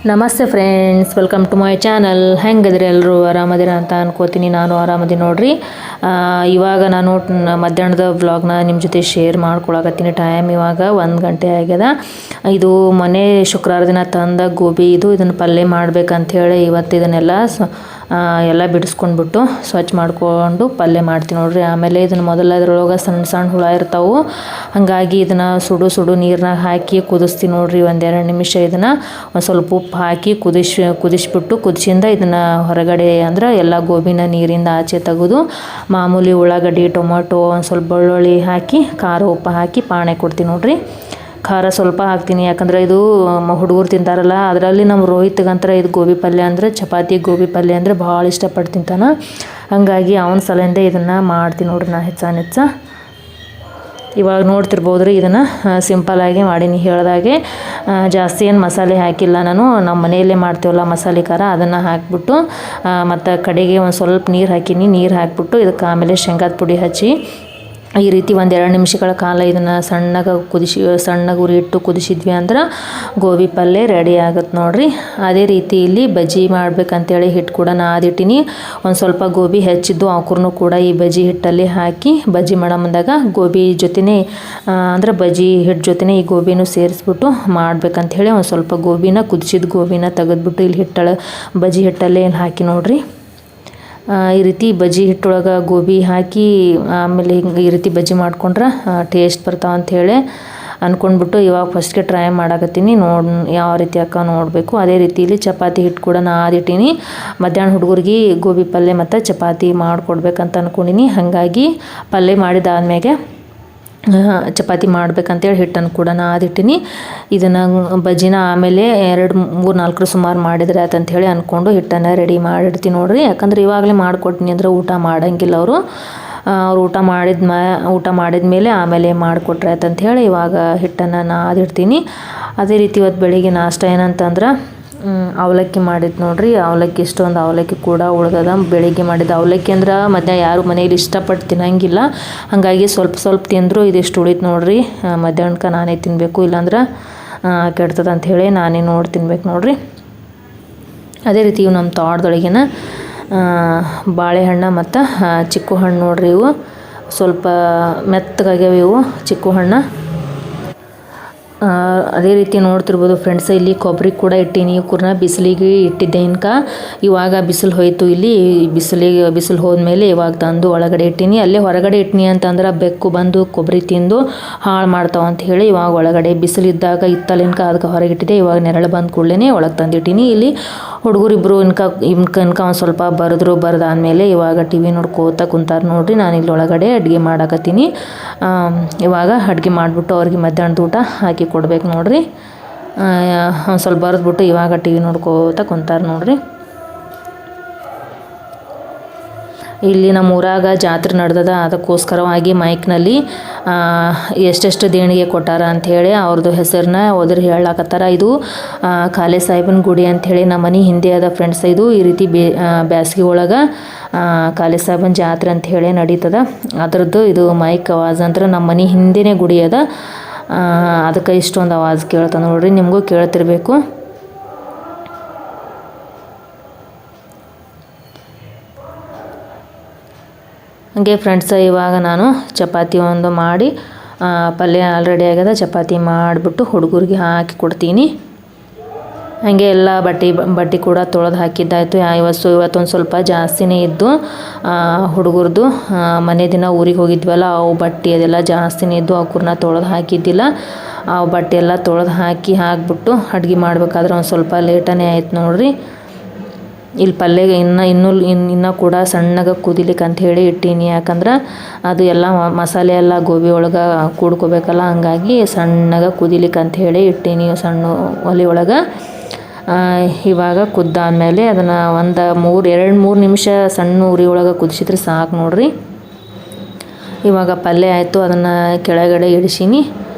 ನಮಸ್ತೆ friends, welcome to my channel. ಹೆಂಗದ್ರಿ ಎಲ್ಲರೂ? ಆರಾಮದಿರ ಅಂತ ಅನ್ಕೋತೀನಿ. ನಾನು ಆರಾಮದಿ ನೋಡ್ರಿ. ಇವಾಗ ನಾನು ಮಧ್ಯಾಹ್ನದ ವ್ಲಾಗ್ನ ನಿಮ್ಮ ಜೊತೆ ಶೇರ್ ಮಾಡ್ಕೊಳಕತ್ತೀನಿ. ಟೈಮ್ ಇವಾಗ 1 ಗಂಟೆ ಆಗ್ಯದ. ಇದು ಮೊನ್ನೆ ಶುಕ್ರವಾರ ದಿನ ತಂದ ಗೋಬಿ ಇದನ್ನು ಪಲ್ಯ ಮಾಡ್ಬೇಕಂಥೇಳಿ ಇವತ್ತು ಇದನ್ನೆಲ್ಲ ಎಲ್ಲ ಬಿಡಿಸ್ಕೊಂಡ್ಬಿಟ್ಟು ಸ್ವಚ್ಛ ಮಾಡಿಕೊಂಡು ಪಲ್ಯ ಮಾಡ್ತೀನಿ ನೋಡ್ರಿ. ಆಮೇಲೆ ಇದನ್ನು ಮೊದಲದ್ರೊಳಗೆ ಸಣ್ಣ ಸಣ್ಣ ಹುಳ ಇರ್ತಾವೆ, ಹಾಗಾಗಿ ಇದನ್ನು ಸುಡು ನೀರಿನಾಗ ಹಾಕಿ ಕುದಿಸ್ತೀನಿ ನೋಡ್ರಿ. 1-2 ನಿಮಿಷ ಇದನ್ನು ಒಂದು ಸ್ವಲ್ಪ ಉಪ್ಪು ಹಾಕಿ ಕುದಿಸ್ಬಿಟ್ಟು ಕುದಿಸಿಂದ ಇದನ್ನು ಹೊರಗಡೆ ಅಂದ್ರೆ ಎಲ್ಲ ಗೋಬಿನ ನೀರಿಂದ ಆಚೆ ತೆಗೆದು ಮಾಮೂಲಿ ಉಳ್ಳಾಗಡ್ಡಿ, ಟೊಮೊಟೊ, ಒಂದು ಸ್ವಲ್ಪ ಬೆಳ್ಳುಳ್ಳಿ ಹಾಕಿ ಖಾರ ಉಪ್ಪು ಹಾಕಿ ಪಾಣೆ ಕೊಡ್ತೀನಿ ನೋಡ್ರಿ. ಖಾರ ಸ್ವಲ್ಪ ಹಾಕ್ತೀನಿ, ಯಾಕಂದರೆ ಇದು ಹುಡುಗರು ತಿಂತಾರಲ್ಲ. ಅದರಲ್ಲಿ ನಮ್ಮ ರೋಹಿತ್ಗಂತರ ಇದು ಗೋಬಿ ಪಲ್ಯ ಅಂದರೆ ಚಪಾತಿ ಗೋಬಿ ಪಲ್ಯ ಅಂದರೆ ಭಾಳ ಇಷ್ಟಪಟ್ಟು ತಿಂತಾನೆ. ಹಾಗಾಗಿ ಅವನ ಸಲಿಂದ ಇದನ್ನು ಮಾಡ್ತೀನಿ ನೋಡ್ರಿ ನಾ ಹೆಚ್ಚ. ಇವಾಗ ನೋಡ್ತಿರ್ಬೋದ್ರಿ, ಇದನ್ನು ಸಿಂಪಲ್ಲಾಗಿ ಮಾಡೀನಿ. ಹೇಳ್ದಾಗೆ ಜಾಸ್ತಿ ಏನು ಮಸಾಲೆ ಹಾಕಿಲ್ಲ ನಾನು. ನಮ್ಮ ಮನೆಯಲ್ಲೇ ಮಾಡ್ತೀವಲ್ಲ ಮಸಾಲೆ ಖಾರ, ಅದನ್ನು ಹಾಕಿಬಿಟ್ಟು ಮತ್ತು ಕಡೆಗೆ ಒಂದು ಸ್ವಲ್ಪ ನೀರು ಹಾಕೀನಿ. ನೀರು ಹಾಕಿಬಿಟ್ಟು ಇದಕ್ಕೆ ಆಮೇಲೆ ಶೇಂಗಾದ ಪುಡಿ ಹಚ್ಚಿ ಈ ರೀತಿ 1-2 ನಿಮಿಷಗಳ ಕಾಲ ಇದನ್ನು ಸಣ್ಣಗೆ ಉರಿ ಇಟ್ಟು ಕುದಿಸಿದ್ವಿ ಅಂದ್ರೆ ಗೋಬಿ ಪಲ್ಯ ರೆಡಿ ಆಗುತ್ತೆ ನೋಡ್ರಿ. ಅದೇ ರೀತಿ ಇಲ್ಲಿ ಬಜ್ಜಿ ಮಾಡ್ಬೇಕಂತೇಳಿ ಹಿಟ್ಟು ಕೂಡ ನಾದಿಟ್ಟಿನಿ. ಒಂದು ಸ್ವಲ್ಪ ಗೋಬಿ ಹೆಚ್ಚಿದ್ದು ಅವಕ್ಕೂ ಕೂಡ ಈ ಬಜ್ಜಿ ಹಿಟ್ಟಲ್ಲಿ ಹಾಕಿ ಬಜ್ಜಿ ಮಾಡೋ ಮುಂದಾಗ ಗೋಬಿ ಜೊತೆನೇ ಅಂದ್ರೆ ಬಜ್ಜಿ ಹಿಟ್ಟು ಜೊತೆನೇ ಈ ಗೋಬಿನೂ ಸೇರಿಸ್ಬಿಟ್ಟು ಮಾಡ್ಬೇಕಂಥೇಳಿ ಒಂದು ಸ್ವಲ್ಪ ಕುದಿಸಿದ ಗೋಬಿನ ತೆಗೆದ್ಬಿಟ್ಟು ಇಲ್ಲಿ ಬಜ್ಜಿ ಹಿಟ್ಟಲ್ಲೇ ಹಾಕಿ ನೋಡ್ರಿ. ಈ ರೀತಿ ಬಜ್ಜಿ ಹಿಟ್ಟೊಳಗೆ ಗೋಬಿ ಹಾಕಿ ಆಮೇಲೆ ಹಿಂಗೆ ಈ ರೀತಿ ಬಜ್ಜಿ ಮಾಡ್ಕೊಂಡ್ರೆ ಟೇಸ್ಟ್ ಬರ್ತಾವೆ ಅಂಥೇಳಿ ಅಂದ್ಕೊಂಡ್ಬಿಟ್ಟು ಇವಾಗ ಫಸ್ಟ್ಗೆ ಟ್ರೈ ಮಾಡಾಕತ್ತೀನಿ. ಯಾವ ರೀತಿ ಅಕ್ಕ ನೋಡಬೇಕು. ಅದೇ ರೀತಿಯಲ್ಲಿ ಚಪಾತಿ ಹಿಟ್ಟು ಕೂಡ ನಾದಿಟ್ಟೀನಿ. ಮಧ್ಯಾಹ್ನ ಹುಡುಗರಿಗೆ ಗೋಬಿ ಪಲ್ಯ ಮತ್ತು ಚಪಾತಿ ಮಾಡಿಕೊಡ್ಬೇಕಂತ ಅಂದ್ಕೊಂಡಿನಿ. ಹಾಗಾಗಿ ಪಲ್ಯ ಮಾಡಿದಾದ್ಮೇಲೆ ಚಪಾತಿ ಮಾಡ್ಬೇಕಂತೇಳಿ ಹಿಟ್ಟನ್ನು ಕೂಡ ನಾದಿಟ್ಟಿನಿ. ಇದನ್ನು ಬಜ್ಜಿನ ಆಮೇಲೆ 2-3-4 ಸುಮಾರು ಮಾಡಿದ್ರೆ ಆಯ್ತಂಥೇಳಿ ಅಂದ್ಕೊಂಡು ಹಿಟ್ಟನ್ನು ರೆಡಿ ಮಾಡಿಡ್ತೀನಿ ನೋಡ್ರಿ. ಯಾಕಂದ್ರೆ ಇವಾಗಲೇ ಮಾಡಿಕೊಡ್ತೀನಿ ಅಂದ್ರೆ ಊಟ ಮಾಡೋಂಗಿಲ್ಲ ಅವರು ಊಟ ಮಾಡಿದ ಮೇಲೆ ಆಮೇಲೆ ಮಾಡಿಕೊಟ್ರೆ ಆಯ್ತಂಥೇಳಿ ಇವಾಗ ಹಿಟ್ಟನ್ನು ನಾದಿಡ್ತೀನಿ. ಅದೇ ರೀತಿ ಇವತ್ತು ಬೆಳಿಗ್ಗೆ ನಾಷ್ಟ ಏನಂತಂದ್ರೆ ಅವಲಕ್ಕಿ ಮಾಡಿದ್ದು ನೋಡ್ರಿ. ಅವಲಕ್ಕಿ ಇಷ್ಟೊಂದು ಅವಲಕ್ಕಿ ಕೂಡ ಉಳ್ದದ. ಬೆಳಿಗ್ಗೆ ಮಾಡಿದ ಅವಲಕ್ಕಿ ಅಂದ್ರೆ ಮಧ್ಯಾಹ್ನ ಯಾರು ಮನೇಲಿ ಇಷ್ಟಪಟ್ಟು ತಿನ್ನಂಗಿಲ್ಲ. ಹಾಗಾಗಿ ಸ್ವಲ್ಪ ತಿಂದರೂ ಇದಿಷ್ಟು ಉಳಿತು ನೋಡ್ರಿ. ಮಧ್ಯಾಹ್ನಕ್ಕೆ ನಾನೇ ತಿನ್ನಬೇಕು, ಇಲ್ಲಾಂದ್ರೆ ಕೆಡ್ತದೆ ಅಂಥೇಳಿ ನಾನೇ ತಿನ್ಬೇಕು ನೋಡ್ರಿ. ಅದೇ ರೀತಿ ಇವು ನಮ್ಮ ತೋಟದೊಳಗಿನ ಬಾಳೆಹಣ್ಣು ಮತ್ತು ಚಿಕ್ಕು ಹಣ್ಣು ನೋಡ್ರಿ. ಇವು ಸ್ವಲ್ಪ ಮೆತ್ತಗಾಗ್ಯಾವ ಇವು ಚಿಕ್ಕು ಹಣ್ಣು. ಅದೇ ರೀತಿ ನೋಡ್ತಿರ್ಬೋದು ಫ್ರೆಂಡ್ಸ್, ಇಲ್ಲಿ ಕೊಬ್ಬರಿ ಕೂಡ ಇಟ್ಟೀನಿ. ಇವಕ್ಕೂರ್ನ ಬಿಸಿಲಿಗೆ ಇಟ್ಟಿದ್ದೆ. ಇವಾಗ ಬಿಸಿಲು ಹೋಯ್ತು. ಇಲ್ಲಿ ಬಿಸಿಲು ಹೋದ್ಮೇಲೆ ಇವಾಗ ತಂದು ಒಳಗಡೆ ಇಟ್ಟೀನಿ. ಅಲ್ಲೇ ಹೊರಗಡೆ ಇಟ್ಟಿನಿ ಅಂತಂದ್ರೆ ಬೆಕ್ಕು ಬಂದು ಕೊಬ್ಬರಿ ತಿಂದು ಹಾಳು ಮಾಡ್ತಾವೆ ಅಂತ ಹೇಳಿ ಇವಾಗ ಒಳಗಡೆ ಬಿಸಿಲಿದ್ದಾಗ ಇತ್ತಲಿನ್ಕ ಅದಕ್ಕೆ ಹೊರಗೆ ಇಟ್ಟಿದ್ದೆ. ಇವಾಗ ನೆರಳು ಬಂದು ಕೂಡಲೇ ಒಳಗೆ ತಂದಿಟ್ಟೀನಿ. ಇಲ್ಲಿ ಹುಡುಗರಿಬ್ಬರು ಇನ್ಕ ಒಂದು ಸ್ವಲ್ಪ ಬರೆದಾದ್ಮೇಲೆ ಇವಾಗ ಟಿ ವಿ ನೋಡ್ಕೋತ ಕುಂತಾರೆ ನೋಡ್ರಿ. ನಾನು ಇಲ್ಲಿ ಒಳಗಡೆ ಅಡುಗೆ ಮಾಡಾಕತ್ತೀನಿ. ಇವಾಗ ಅಡುಗೆ ಮಾಡಿಬಿಟ್ಟು ಅವ್ರಿಗೆ ಮಧ್ಯಾಹ್ನದ ಊಟ ಹಾಕಿ ಕೊಡ್ಬೇಕು ನೋಡ್ರಿ. ಒಂದು ಸ್ವಲ್ಪ ಬರೆದ್ಬಿಟ್ಟು ಇವಾಗ ಟಿ ವಿ ನೋಡ್ಕೋತ ಕುಂತಾರೆ ನೋಡ್ರಿ. ಇಲ್ಲಿ ನಮ್ಮ ಊರಾಗ ಜಾತ್ರೆ ನಡೆದದ. ಅದಕ್ಕೋಸ್ಕರವಾಗಿ ಮೈಕ್ನಲ್ಲಿ ಎಷ್ಟೆಷ್ಟು ದೇಣಿಗೆ ಕೊಟ್ಟಾರ ಅಂಥೇಳಿ ಅವ್ರದ್ದು ಹೆಸರನ್ನ ಹೇಳಾಕತ್ತಾರ. ಇದು ಕಾಲೆ ಸಾಹೇಬನ ಗುಡಿ ಅಂಥೇಳಿ ನಮ್ಮ ಮನೆ ಹಿಂದೆ ಅದ ಫ್ರೆಂಡ್ಸ್. ಇದು ಈ ರೀತಿ ಬ್ಯಾಸ್ಗೆ ಒಳಗೆ ಕಾಲೆ ಸಾಹೇಬನ ಜಾತ್ರೆ ಅಂಥೇಳಿ ನಡೀತದ. ಅದರದ್ದು ಇದು ಮೈಕ್ ಆವಾಜ್ ಅಂದ್ರೆ ನಮ್ಮ ಮನೆ ಹಿಂದೆನೇ ಗುಡಿ ಅದ. ಅದಕ್ಕೆ ಇಷ್ಟೊಂದು ಆವಾಜ್ ಕೇಳ್ತದೆ ನೋಡ್ರಿ. ನಿಮಗೂ ಕೇಳ್ತಿರ್ಬೇಕು. ಹಾಗೆ ಫ್ರೆಂಡ್ಸ್, ಇವಾಗ ನಾನು ಚಪಾತಿ ಒಂದು ಮಾಡಿ ಪಲ್ಯ ಆಲ್ರೆಡಿ ಆಗ್ಯದ. ಚಪಾತಿ ಮಾಡಿಬಿಟ್ಟು ಹುಡುಗರಿಗೆ ಹಾಕಿ ಕೊಡ್ತೀನಿ. ಹಾಗೆ ಎಲ್ಲ ಬಟ್ಟೆ ಕೂಡ ತೊಳೆದು ಹಾಕಿದ್ದಾಯಿತು. ಇವತ್ತೊಂದು ಸ್ವಲ್ಪ ಜಾಸ್ತಿನೇ ಇದ್ದು ಹುಡುಗರದು ಮನೆ ದಿನ ಊರಿಗೆ ಹೋಗಿದ್ವಲ್ಲ, ಅವು ಬಟ್ಟೆ ಅದೆಲ್ಲ ಜಾಸ್ತಿನೇ ಇದ್ದು ಅವಕ್ಕೂರ್ನ ತೊಳೆದು ಹಾಕಿದ್ದಿಲ್ಲ. ಅವು ಬಟ್ಟೆ ಎಲ್ಲ ತೊಳೆದು ಹಾಕಿಬಿಟ್ಟು ಅಡುಗೆ ಮಾಡಬೇಕಾದ್ರೆ ಒಂದು ಸ್ವಲ್ಪ ಲೇಟನೇ ಆಯ್ತು ನೋಡ್ರಿ. ಇಲ್ಲಿ ಪಲ್ಯಗೆ ಇನ್ನೂ ಕೂಡ ಸಣ್ಣಗೆ ಕುದಿಲಿಕ್ಕೆ ಅಂಥೇಳಿ ಇಟ್ಟೀನಿ. ಯಾಕಂದ್ರೆ ಅದು ಎಲ್ಲ ಮಸಾಲೆ ಎಲ್ಲ ಗೋಬಿ ಒಳಗೆ ಕೂಡ್ಕೋಬೇಕಲ್ಲ, ಹಂಗಾಗಿ ಸಣ್ಣಗೆ ಕುದಿಲಿಕ್ಕೆ ಅಂಥೇಳಿ ಇಟ್ಟೀನಿ ಸಣ್ಣ ಒಲೆ ಒಳಗೆ. ಇವಾಗ ಕುದ್ದಾದ್ಮೇಲೆ ಅದನ್ನು ಒಂದು 2-3 ನಿಮಿಷ ಸಣ್ಣ ಉರಿ ಒಳಗೆ ಕುದಿಸಿದ್ರೆ ಸಾಕು ನೋಡ್ರಿ. ಇವಾಗ ಪಲ್ಯ ಆಯಿತು, ಅದನ್ನು ಕೆಳಗಡೆ ಇಳಿಸೀನಿ.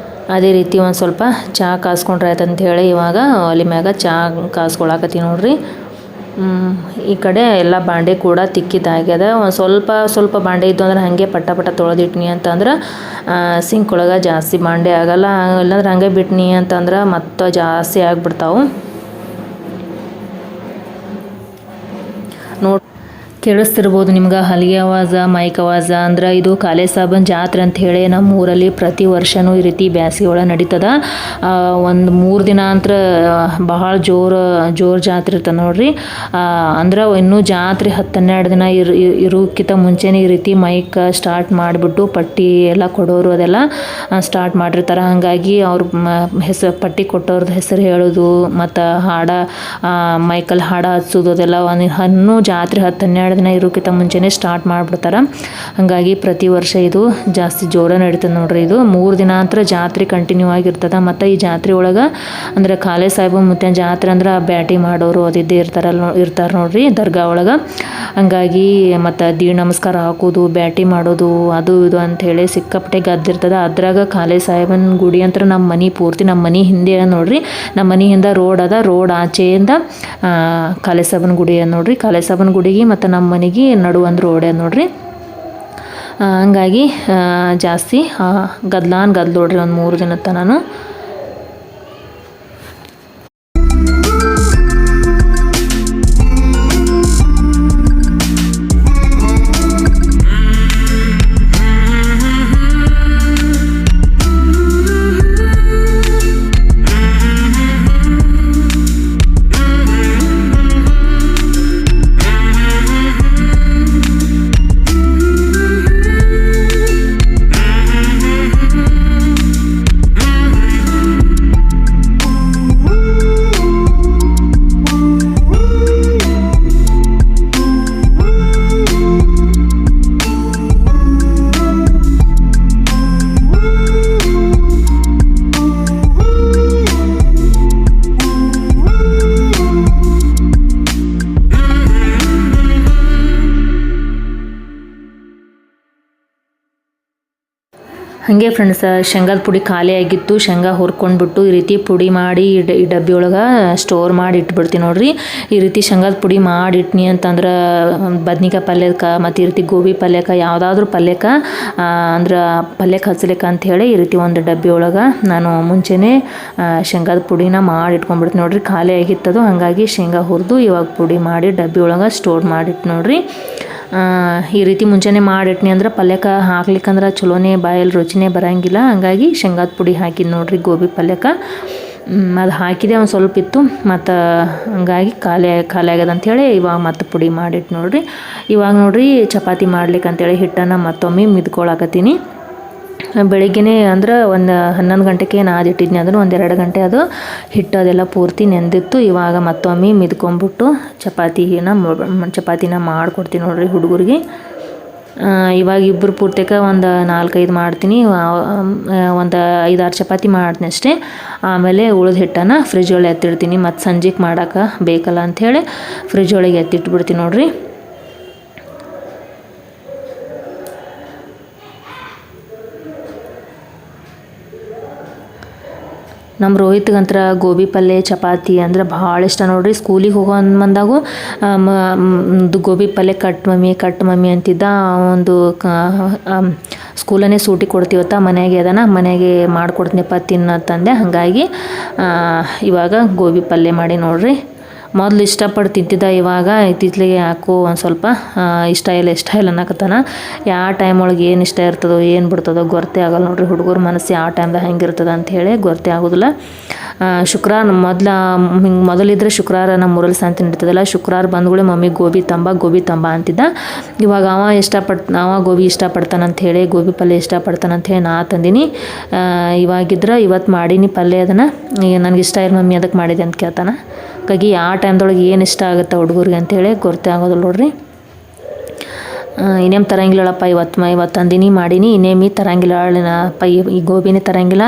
ಅದೇ ರೀತಿ ಒಂದು ಸ್ವಲ್ಪ ಚಹಾ ಕಾಸ್ಕೊಂಡ್ರೆ ಆಯ್ತು ಅಂಥೇಳಿ ಇವಾಗ ಒಲೆ ಮ್ಯಾಗ ಚಹಾ ಕಾಸ್ಕೊಳಕತ್ತೀನಿ ನೋಡ್ರಿ. ಈ ಕಡೆ ಎಲ್ಲ ಬಾಂಡೆ ಕೂಡ ತಿಕ್ಕಿದ್ದಾಗ್ಯದ. ಒಂದು ಸ್ವಲ್ಪ ಬಾಂಡೆ ಇದ್ದು ಅಂದ್ರೆ ಹಾಗೆ ಪಟ ತೊಳೆದಿಟ್ನಿ ಅಂತಂದ್ರೆ ಸಿಂಕ್ ಒಳಗೆ ಜಾಸ್ತಿ ಬಾಂಡೆ ಆಗಲ್ಲ. ಇಲ್ಲಾಂದ್ರೆ ಹಾಗೆ ಬಿಟ್ನಿ ಅಂತಂದ್ರೆ ಮತ್ತೆ ಜಾಸ್ತಿ ಆಗಿಬಿಡ್ತಾವೆ. ನೋಡಿ ಕೇಳಿಸ್ತಿರ್ಬೋದು ನಿಮ್ಗೆ ಹಲಿಗೆ ಆವಾಜ ಮೈಕ್ ಆವಾಜ ಅಂದ್ರೆ ಇದು ಕಾಲೇ ಸಾಬನ್ ಜಾತ್ರೆ ಅಂತ ಹೇಳಿ ನಮ್ಮ ಊರಲ್ಲಿ ಪ್ರತಿ ವರ್ಷವೂ ಈ ರೀತಿ ಬ್ಯಾಸಿಗೆ ಒಳಗೆ ನಡೀತದ. ಒಂದು 3 ದಿನ ಅಂತರ ಬಹಳ ಜೋರು ಜಾತ್ರೆ ಇರ್ತದೆ ನೋಡ್ರಿ. ಅಂದ್ರೆ ಇನ್ನೂ ಜಾತ್ರೆ 10-12 ದಿನ ಇರೋಕ್ಕಿಂತ ಮುಂಚೆನೇ ಈ ರೀತಿ ಮೈಕ್ ಸ್ಟಾರ್ಟ್ ಮಾಡಿಬಿಟ್ಟು ಪಟ್ಟಿ ಎಲ್ಲ ಕೊಡೋರು ಅದೆಲ್ಲ ಸ್ಟಾರ್ಟ್ ಮಾಡಿರ್ತಾರೆ. ಹಾಗಾಗಿ ಅವ್ರ ಹೆಸರು ಪಟ್ಟಿ ಕೊಟ್ಟವ್ರದ್ದು ಹೆಸರು ಹೇಳೋದು ಮತ್ತು ಮೈಕಲ್ಲಿ ಹಾಡ ಹಚ್ಚೋದು ಅದೆಲ್ಲ ಇನ್ನೂ ಜಾತ್ರೆ 10-12 ದಿನ ಇರೋಕ್ಕಿಂತ ಮುಂಚೆನೇ ಸ್ಟಾರ್ಟ್ ಮಾಡಿಬಿಡ್ತಾರೆ. ಹಾಗಾಗಿ ಪ್ರತಿ ವರ್ಷ ಇದು ಜಾಸ್ತಿ ಜೋರ ನಡೀತದೆ ನೋಡ್ರಿ. ಇದು 3 ದಿನ ಅಂತ ಜಾತ್ರೆ ಕಂಟಿನ್ಯೂ ಆಗಿರ್ತದೆ. ಮತ್ತು ಈ ಜಾತ್ರೆ ಒಳಗೆ ಅಂದ್ರೆ ಕಾಲೇ ಸಾಹೇಬ ಮುತ್ಯಾನ ಜಾತ್ರೆ ಅಂದ್ರೆ ಬ್ಯಾಟಿ ಮಾಡೋರು ಅದಿದ್ದೇ ಇರ್ತಾರೆ ನೋಡ್ರಿ ದರ್ಗಾ ಒಳಗೆ. ಹಂಗಾಗಿ ಮತ್ತು ದೀಡ್ ನಮಸ್ಕಾರ ಹಾಕೋದು ಬ್ಯಾಟಿ ಮಾಡೋದು ಅದು ಇದು ಅಂಥೇಳಿ ಸಿಕ್ಕಾಪಟ್ಟೆ ಗದ್ದಿರ್ತದೆ. ಅದ್ರಾಗ ಕಾಲೇ ಸಾಹೇಬನ ಗುಡಿ ಅಂತ ನಮ್ಮ ಮನೆ ಪೂರ್ತಿ ನಮ್ಮ ಮನೆ ಹಿಂದೆ ನೋಡ್ರಿ. ನಮ್ಮ ಮನೆ ಹಿಂದೆ ರೋಡ್ ಅದ, ರೋಡ್ ಆಚೆಯಿಂದ ಕಾಲೇ ಸಾಹೇಬನ ಗುಡಿ ಅದ ನೋಡ್ರಿ. ಕಾಲೇ ಸಾಹೇಬನ ಗುಡಿಗೆ ಮತ್ತು ನಮ್ಮ ಮನೆಗೆ ನಡುವೊಂದು ರೋಡ್ ಅದ ನೋಡ್ರಿ. ಹಂಗಾಗಿ ಜಾಸ್ತಿ ಗದ್ಲು ನೋಡ್ರಿ ಒಂದು 3 ದಿನ ತನಕ. ಹಾಗೆ ಫ್ರೆಂಡ್ಸ್, ಶೇಂಗಾದ ಪುಡಿ ಖಾಲಿ ಆಗಿತ್ತು. ಶೇಂಗಾ ಹುರ್ಕೊಂಡ್ಬಿಟ್ಟು ಈ ರೀತಿ ಪುಡಿ ಮಾಡಿ ಈ ಡಬ್ಬಿ ಒಳಗೆ ಸ್ಟೋರ್ ಮಾಡಿ ಇಟ್ಬಿಡ್ತೀನಿ ನೋಡ್ರಿ. ಈ ರೀತಿ ಶೇಂಗಾದ ಪುಡಿ ಮಾಡಿ ಇಟ್ನಿ ಅಂತಂದ್ರೆ ಬದ್ನಿಕಾಯಿ ಪಲ್ಯಕ್ಕೆ ಮತ್ತು ಈ ರೀತಿ ಗೋಬಿ ಪಲ್ಯಕ್ಕೆ ಯಾವುದಾದ್ರೂ ಪಲ್ಯಕ್ಕೆ ಅಂದ್ರೆ ಪಲ್ಯಕ್ಕೆ ಹಚ್ಚಲಿಕ್ಕೆ ಅಂಥೇಳಿ ಈ ರೀತಿ ಒಂದು ಡಬ್ಬಿ ಒಳಗೆ ನಾನು ಮುಂಚೆನೇ ಶೇಂಗಾದ ಪುಡಿನ ಮಾಡಿ ಇಟ್ಕೊಂಡ್ಬಿಡ್ತೀನಿ ನೋಡ್ರಿ. ಖಾಲಿ ಆಗಿತ್ತದು, ಹಾಗಾಗಿ ಶೇಂಗಾ ಹುರಿದು ಇವಾಗ ಪುಡಿ ಮಾಡಿ ಡಬ್ಬಿ ಒಳಗೆ ಸ್ಟೋರ್ ಮಾಡಿಟ್ಟು ನೋಡ್ರಿ. ಈ ರೀತಿ ಮುಂಚೆನೇ ಮಾಡಿಟ್ನಿ ಅಂದ್ರೆ ಪಲ್ಯಕ್ಕೆ ಹಾಕ್ಲಿಕ್ಕಂದ್ರೆ ಚಲೋನೇ ಬಾಯಲ್ಲಿ ರುಚಿನೇ ಬರೋಂಗಿಲ್ಲ. ಹಂಗಾಗಿ ಶೇಂಗಾದ ಪುಡಿ ಹಾಕಿದ್ದು ನೋಡ್ರಿ ಗೋಬಿ ಪಲ್ಯಕ್ಕೆ. ಅದು ಹಾಕಿದೆ ಒಂದು ಸ್ವಲ್ಪ ಇತ್ತು, ಮತ್ತು ಹಂಗಾಗಿ ಖಾಲಿ ಆಗ್ಯದ ಅಂಥೇಳಿ ಇವಾಗ ಮತ್ತೆ ಪುಡಿ ಮಾಡಿಟ್ಟು ನೋಡ್ರಿ. ಇವಾಗ ನೋಡ್ರಿ ಚಪಾತಿ ಮಾಡ್ಲಿಕ್ಕೆ ಅಂತೇಳಿ ಹಿಟ್ಟನ್ನು ಮತ್ತೊಮ್ಮೆ ಮಿದ್ಕೊಳಕತ್ತೀನಿ. ಬೆಳಿಗ್ಗೆನೇ ಅಂದ್ರೆ ಒಂದು 11 ಗಂಟೆಗೆ ನಾದಿಟ್ಟಿದ್ನಿ. ಅದನ್ನು 1-2 ಗಂಟೆ ಅದು ಹಿಟ್ಟು ಅದೆಲ್ಲ ಪೂರ್ತಿ ನೆಂದಿತ್ತು. ಇವಾಗ ಮತ್ತೊಮ್ಮೆ ಮಿದ್ಕೊಂಬಿಟ್ಟು ಚಪಾತಿನ ಮಾಡಿಕೊಡ್ತೀನಿ ನೋಡ್ರಿ ಹುಡುಗರಿಗೆ. ಇವಾಗ ಇಬ್ಬರು ಪೂರ್ತಕ್ಕೆ ಒಂದು 4-5 ಮಾಡ್ತೀನಿ. ಒಂದು 5-6 ಚಪಾತಿ ಮಾಡ್ತೀನಿ ಅಷ್ಟೇ. ಆಮೇಲೆ ಉಳಿದ ಹಿಟ್ಟನ್ನು ಫ್ರಿಜ್ ಒಳಗೆ ಎತ್ತಿಡ್ತೀನಿ. ಮತ್ತು ಸಂಜೆಗೆ ಮಾಡೋಕೆ ಬೇಕಲ್ಲ ಅಂಥೇಳಿ ಫ್ರಿಜ್ ಒಳಗೆ ಎತ್ತಿಟ್ಬಿಡ್ತೀನಿ ನೋಡ್ರಿ. ನಮ್ಮ ರೋಹಿತ್ಗಂತ್ರ ಗೋಬಿ ಪಲ್ಯ ಚಪಾತಿ ಅಂದ್ರೆ ಭಾಳ ಇಷ್ಟ ನೋಡ್ರಿ. ಸ್ಕೂಲಿಗೆ ಹೋಗೋ ಬಂದಾಗೂ ಗೋಬಿ ಪಲ್ಯ ಕಟ್ ಮಮ್ಮಿ ಅಂತಿದ್ದ. ಒಂದು ಸ್ಕೂಲನ್ನೇ ಸೂಟಿ ಕೊಡ್ತೀವತ್ತ, ಮನೆಯಾಗೆ ಅದನ್ನು ಮನೆಯಾಗೆ ಮಾಡಿಕೊಡ್ತೀನಿಪ್ಪ ತಿನ್ನತ್ತಂದೆ. ಹಾಗಾಗಿ ಇವಾಗ ಗೋಬಿ ಪಲ್ಯ ಮಾಡಿ ನೋಡ್ರಿ. ಮೊದಲು ಇಷ್ಟಪಟ್ಟು ತಿಂತಿದ್ದ, ಇವಾಗ ಇತ್ತೀಚೆಗೆ ಯಾಕೋ ಒಂದು ಸ್ವಲ್ಪ ಇಷ್ಟ ಇಲ್ಲ ಅನ್ನಕತ್ತಾನ. ಯಾವ ಟೈಮ್ ಒಳಗೆ ಏನು ಇಷ್ಟ ಇರ್ತದೋ ಏನು ಬಿಡ್ತದೋ ಗೊತ್ತೇ ಆಗಲ್ಲ ನೋಡ್ರಿ. ಹುಡುಗರ ಮನಸ್ಸು ಯಾವ ಟೈಮ್ದಾಗ ಹೆಂಗಿರ್ತದೆ ಅಂಥೇಳಿ ಗೊತ್ತೇ ಆಗೋದಿಲ್ಲ. ಶುಕ್ರವಾರ ಮೊದಲಿದ್ರೆ ಶುಕ್ರವಾರ ನಮ್ಮ ಊರಲ್ಲಿ ಸಂತೆ ನಡೀತದಲ್ಲ, ಶುಕ್ರವಾರ ಬಂದ್ಗಳೇ ಮಮ್ಮಿ ಗೋಬಿ ತಂಬ ಅಂತಿದ್ದ. ಇವಾಗ ಅವ ಗೋಬಿ ಇಷ್ಟಪಡ್ತಾನಂಥೇಳಿ, ಗೋಬಿ ಪಲ್ಯ ಇಷ್ಟಪಡ್ತಾನಂಥೇಳಿ ನಾ ತಂದೀನಿ. ಇವತ್ತು ಮಾಡೀನಿ ಪಲ್ಯ. ಅದನ್ನು ನನಗೆ ಇಷ್ಟ ಇಲ್ಲ ಮಮ್ಮಿ ಅದಕ್ಕೆ ಮಾಡಿದೆ ಅಂತ ಕೇಳ್ತಾನೆ. ಹಾಗಾಗಿ ಯಾವ ಟೈಮ್ದೊಳಗೆ ಏನು ಇಷ್ಟ ಆಗುತ್ತೆ ಹುಡುಗರಿಗೆ ಅಂಥೇಳಿ ಗೊತ್ತೇ ಆಗೋದಿಲ್ಲ ನೋಡ್ರಿ. ಇನ್ನೇನು ತರಂಗಿಲ್ಲಪ್ಪ ಇವತ್ತು ತಂದಿನಿ ಮಾಡೀನಿ, ಇನ್ನೇಮಿ ತರಂಗಿಲ್ಲಪ್ಪ ಈ ಗೋಬಿನೇ ತರಂಗಿಲ್ಲ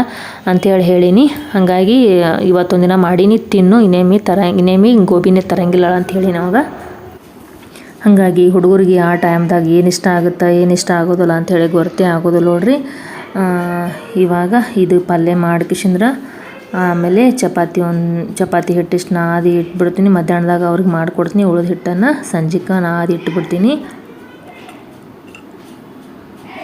ಅಂಥೇಳಿ ಹೇಳೀನಿ. ಹಾಗಾಗಿ ಇವತ್ತೊಂದಿನ ಮಾಡೀನಿ ತಿನ್ನು, ಇನ್ನೇಮಿ ಗೋಬಿನೇ ತರಂಗಿಲ್ಲ ಅಂಥೇಳಿ ನಮಗೆ. ಹಾಗಾಗಿ ಹುಡುಗರಿಗೆ ಆ ಟೈಮ್ದಾಗ ಏನು ಇಷ್ಟ ಆಗುತ್ತೆ ಏನು ಇಷ್ಟ ಆಗೋದಿಲ್ಲ ಅಂಥೇಳಿ ಗೊತ್ತೇ ಆಗೋದಿಲ್ಲ ನೋಡ್ರಿ. ಇವಾಗ ಇದು ಪಲ್ಯ ಮಾಡ್ಕಿಸಿಂದ್ರೆ ಆಮೇಲೆ ಚಪಾತಿ ಹಿಟ್ಟಿಷ್ಟು ನಾದಿ ಇಟ್ಬಿಡ್ತೀನಿ. ಮಧ್ಯಾಹ್ನದಾಗ ಅವ್ರಿಗೆ ಮಾಡಿಕೊಡ್ತೀನಿ. ಉಳಿದ ಹಿಟ್ಟನ್ನು ಸಂಜೆಗೆ ನಾದಿ ಇಟ್ಬಿಡ್ತೀನಿ.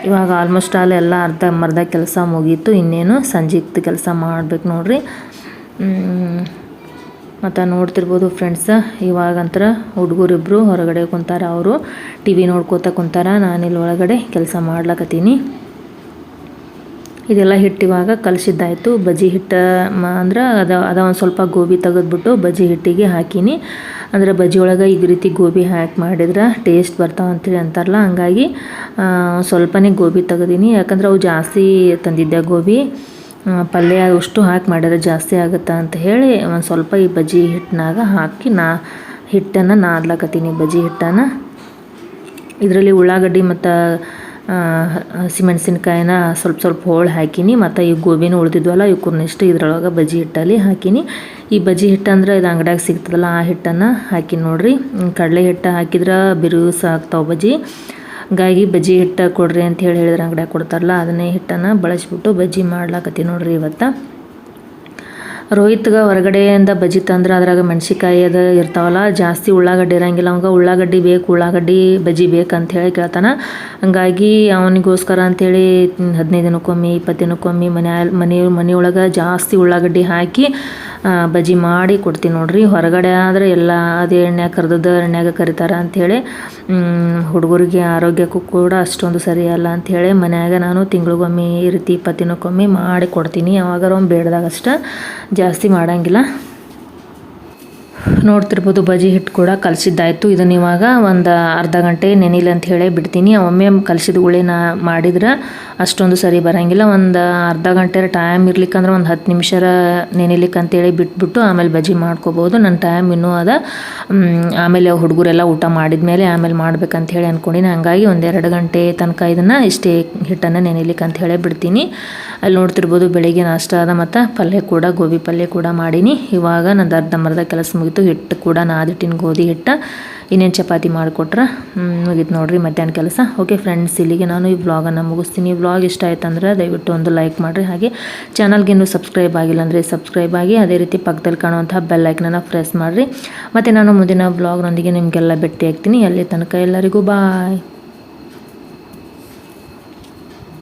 ಇವಾಗ ಆಲ್ಮೋಸ್ಟ್ ಎಲ್ಲ ಅರ್ಧಂಬರ್ಧ ಕೆಲಸ ಮುಗೀತು. ಇನ್ನೇನು ಸಂಜೆದು ಕೆಲಸ ಮಾಡ್ಬೇಕು ನೋಡ್ರಿ. ಮತ್ತು ನೋಡ್ತಿರ್ಬೋದು ಫ್ರೆಂಡ್ಸ್, ಇವಾಗಂತರ ಹುಡುಗರಿಬ್ಬರು ಹೊರಗಡೆ ಕುಂತಾರ. ಅವರು ಟಿ ವಿ ನೋಡ್ಕೋತ ಕುಂತಾರ. ನಾನಿಲ್ಲಿ ಒಳಗಡೆ ಕೆಲಸ ಮಾಡ್ಲಕತ್ತೀನಿ. ಇದೆಲ್ಲ ಹಿಟ್ಟು ಇವಾಗ ಕಲಸಿದ್ದಾಯಿತು. ಬಜ್ಜಿ ಹಿಟ್ಟು ಅಂದ್ರೆ ಅದ ಒಂದು ಸ್ವಲ್ಪ ಗೋಬಿ ತೆಗೆದ್ಬಿಟ್ಟು ಬಜ್ಜಿ ಹಿಟ್ಟಿಗೆ ಹಾಕೀನಿ. ಅಂದರೆ ಬಜ್ಜಿ ಒಳಗೆ ಈ ರೀತಿ ಗೋಬಿ ಹಾಕಿ ಮಾಡಿದ್ರೆ ಟೇಸ್ಟ್ ಬರ್ತಾವೆ ಅಂತೇಳಿ ಅಂತಾರಲ್ಲ, ಹಂಗಾಗಿ ಸ್ವಲ್ಪನೇ ಗೋಬಿ ತೆಗೆದೀನಿ. ಯಾಕಂದ್ರೆ ಅವು ಜಾಸ್ತಿ ತಂದಿದ್ದೆ ಗೋಬಿ, ಪಲ್ಯ ಅಷ್ಟು ಹಾಕಿ ಮಾಡಿದ್ರೆ ಜಾಸ್ತಿ ಆಗುತ್ತೆ ಅಂತ ಹೇಳಿ ಒಂದು ಸ್ವಲ್ಪ ಈ ಬಜ್ಜಿ ಹಿಟ್ಟಿನಾಗ ಹಾಕಿ ಹಿಟ್ಟನ್ನು ನಾದ್ಲಕತ್ತೀನಿ. ಬಜ್ಜಿ ಹಿಟ್ಟನ್ನು ಇದರಲ್ಲಿ ಉಳ್ಳಾಗಡ್ಡಿ ಮತ್ತು ಹಸಿಮೆಣ್ಸಿನ್ಕಾಯಿನ ಸ್ವಲ್ಪ ಹೋಳು ಹಾಕೀನಿ. ಮತ್ತು ಈ ಗೋಬಿನೂ ಉಳಿದಿದ್ವಲ್ಲ ಇವಕ್ಕೂರ್ನಿಷ್ಟು ಇದ್ರೊಳಗೆ ಬಜ್ಜಿ ಹಿಟ್ಟಲ್ಲಿ ಹಾಕೀನಿ. ಈ ಬಜ್ಜಿ ಹಿಟ್ಟು ಅಂದರೆ ಇದು ಅಂಗಡಿಯಾಗ ಸಿಗ್ತದಲ್ಲ ಆ ಹಿಟ್ಟನ್ನು ಹಾಕಿ ನೋಡಿರಿ. ಕಡಲೆ ಹಿಟ್ಟು ಹಾಕಿದ್ರೆ ಬಿರುಸ ಆಗ್ತಾವೆ ಬಜ್ಜಿ. ಹಂಗಾಗಿ ಬಜ್ಜಿ ಹಿಟ್ಟು ಕೊಡ್ರಿ ಅಂತ ಹೇಳಿದ್ರೆ ಅಂಗಡಿಯಾಗ ಕೊಡ್ತಾರಲ್ಲ ಅದನ್ನೇ ಹಿಟ್ಟನ್ನು ಬಳಸಿಬಿಟ್ಟು ಬಜ್ಜಿ ಮಾಡ್ಲಾಕತ್ತೀನಿ ನೋಡಿರಿ ಇವತ್ತು. ರೋಹಿತ್ಗೆ ಹೊರಗಡೆಯಿಂದ ಬಜ್ಜಿ ತಂದ್ರೆ ಅದ್ರಾಗ ಮೆಣ್ಸಿಕಾಯಿ ಅದು ಇರ್ತಾವಲ್ಲ, ಜಾಸ್ತಿ ಉಳ್ಳಾಗಡ್ಡಿ ಇರೋಂಗಿಲ್ಲ. ಅವಂಗೆ ಉಳ್ಳಾಗಡ್ಡಿ ಬೇಕು, ಉಳ್ಳಾಗಡ್ಡಿ ಬಜ್ಜಿ ಬೇಕಂತ ಹೇಳಿ ಕೇಳ್ತಾನೆ. ಹಂಗಾಗಿ ಅವನಿಗೋಸ್ಕರ ಅಂಥೇಳಿ 15 ದಿನಕ್ಕೊಮ್ಮೆ 20 ದಿನಕ್ಕೊಮ್ಮೆ ಮನೆಯೊಳಗೆ ಜಾಸ್ತಿ ಉಳ್ಳಾಗಡ್ಡಿ ಹಾಕಿ ಬಜ್ಜಿ ಮಾಡಿ ಕೊಡ್ತೀನಿ ನೋಡ್ರಿ. ಹೊರಗಡೆ ಆದರೆ ಎಲ್ಲ ಅದೇ ಎಣ್ಣೆಗೆ ಕರೆದದ್ದು ಎಣ್ಣೆಗೆ ಕರಿತಾರೆ ಅಂಥೇಳಿ ಹುಡುಗರಿಗೆ ಆರೋಗ್ಯಕ್ಕೂ ಕೂಡ ಅಷ್ಟೊಂದು ಸರಿಯಲ್ಲ ಅಂಥೇಳಿ ಮನ್ಯಾಗ ನಾನು ತಿಂಗಳಿಗೊಮ್ಮೆ ಈ ರೀತಿ 20 ದಿನಕ್ಕೊಮ್ಮೆ ಮಾಡಿ ಕೊಡ್ತೀನಿ. ಯಾವಾಗಾರ ಒಮ್ಮೆ ಬೇಡ್ದಾಗಷ್ಟ ಜಾಸ್ತಿ ಮಾಡಂಗಿಲ್ಲ. ನೋಡ್ತಿರ್ಬೋದು ಬಜ್ಜಿ ಹಿಟ್ಟು ಕೂಡ ಕಲಸಿದ್ದಾಯಿತು. ಇದನ್ನ ಇವಾಗ ಒಂದು ಅರ್ಧ ಗಂಟೆ ನೆನಿಲ್ಲ ಅಂತ ಹೇಳಿ ಬಿಡ್ತೀನಿ. ಒಮ್ಮೆ ಕಲಸಿದ ಗುಳಿನ ಮಾಡಿದ್ರೆ ಅಷ್ಟೊಂದು ಸರಿ ಬರೋಂಗಿಲ್ಲ. ಒಂದು ಅರ್ಧ ಗಂಟೆ ಟೈಮ್ ಇರ್ಲಿಕ್ಕಂದ್ರೆ ಒಂದು 10 ನಿಮಿಷ ನೆನಿಲಿಕ್ಕೆ ಅಂತೇಳಿ ಬಿಟ್ಬಿಟ್ಟು ಆಮೇಲೆ ಬಜ್ಜಿ ಮಾಡ್ಕೋಬೋದು. ನನ್ನ ಟೈಮ್ ಇನ್ನೂ ಅದ. ಆಮೇಲೆ ಹುಡುಗರೆಲ್ಲ ಊಟ ಮಾಡಿದ ಮೇಲೆ ಆಮೇಲೆ ಮಾಡ್ಬೇಕಂತ ಹೇಳಿ ಅಂದ್ಕೊಂಡಿನಿ. ಹಂಗಾಗಿ 1-2 ಗಂಟೆ ತನಕ ಇದನ್ನು ಇಷ್ಟೇ ಹಿಟ್ಟನ್ನು ನೆನಿಲಿಕ್ಕೆ ಅಂತ ಹೇಳಿ ಬಿಡ್ತೀನಿ. ಅಲ್ಲಿ ನೋಡ್ತಿರ್ಬೋದು ಬೆಳಿಗ್ಗೆ ನಾಷ್ಟ ಅದ ಮತ್ತು ಪಲ್ಯ ಕೂಡ ಗೋಬಿ ಪಲ್ಯ ಕೂಡ ಮಾಡೀನಿ. ಇವಾಗ ನಂದು ಅರ್ಧಂಬರ್ಧ ಕೆಲಸ ಮುಗಿತು. ಹಿಟ್ಟು ಕೂಡ ನಾದಿಟ್ಟಿನ ಗೋಧಿ ಹಿಟ್ಟು. ಇನ್ನೇನು ಚಪಾತಿ ಮಾಡಿಕೊಟ್ರೆ ಮುಗಿತು ನೋಡಿರಿ ಮಧ್ಯಾಹ್ನ ಕೆಲಸ. ಓಕೆ ಫ್ರೆಂಡ್ಸ್, ಇಲ್ಲಿಗೆ ನಾನು ಈ ವ್ಲಾಗನ್ನು ಮುಗಿಸ್ತೀನಿ. ವ್ಲಾಗ್ ಇಷ್ಟ ಆಯ್ತು ಅಂದ್ರೆ ದಯವಿಟ್ಟು ಒಂದು ಲೈಕ್ ಮಾಡಿರಿ. ಹಾಗೆ ಚಾನಲ್ಗೆ ಇನ್ನೂ ಸಬ್ಸ್ಕ್ರೈಬ್ ಆಗಿಲ್ಲ ಅಂದರೆ ಸಬ್ಸ್ಕ್ರೈಬ್ ಆಗಿ, ಅದೇ ರೀತಿ ಪಕ್ಕದಲ್ಲಿ ಕಾಣುವಂಥ ಬೆಲ್ ಐಕನನ್ನು ಪ್ರೆಸ್ ಮಾಡಿರಿ. ಮತ್ತು ನಾನು ಮುಂದಿನ ವ್ಲಾಗ್ನೊಂದಿಗೆ ನಿಮಗೆಲ್ಲ ಭೇಟಿ ಆಗ್ತೀನಿ. ಅಲ್ಲಿ ತನಕ ಎಲ್ಲರಿಗೂ ಬಾಯ್.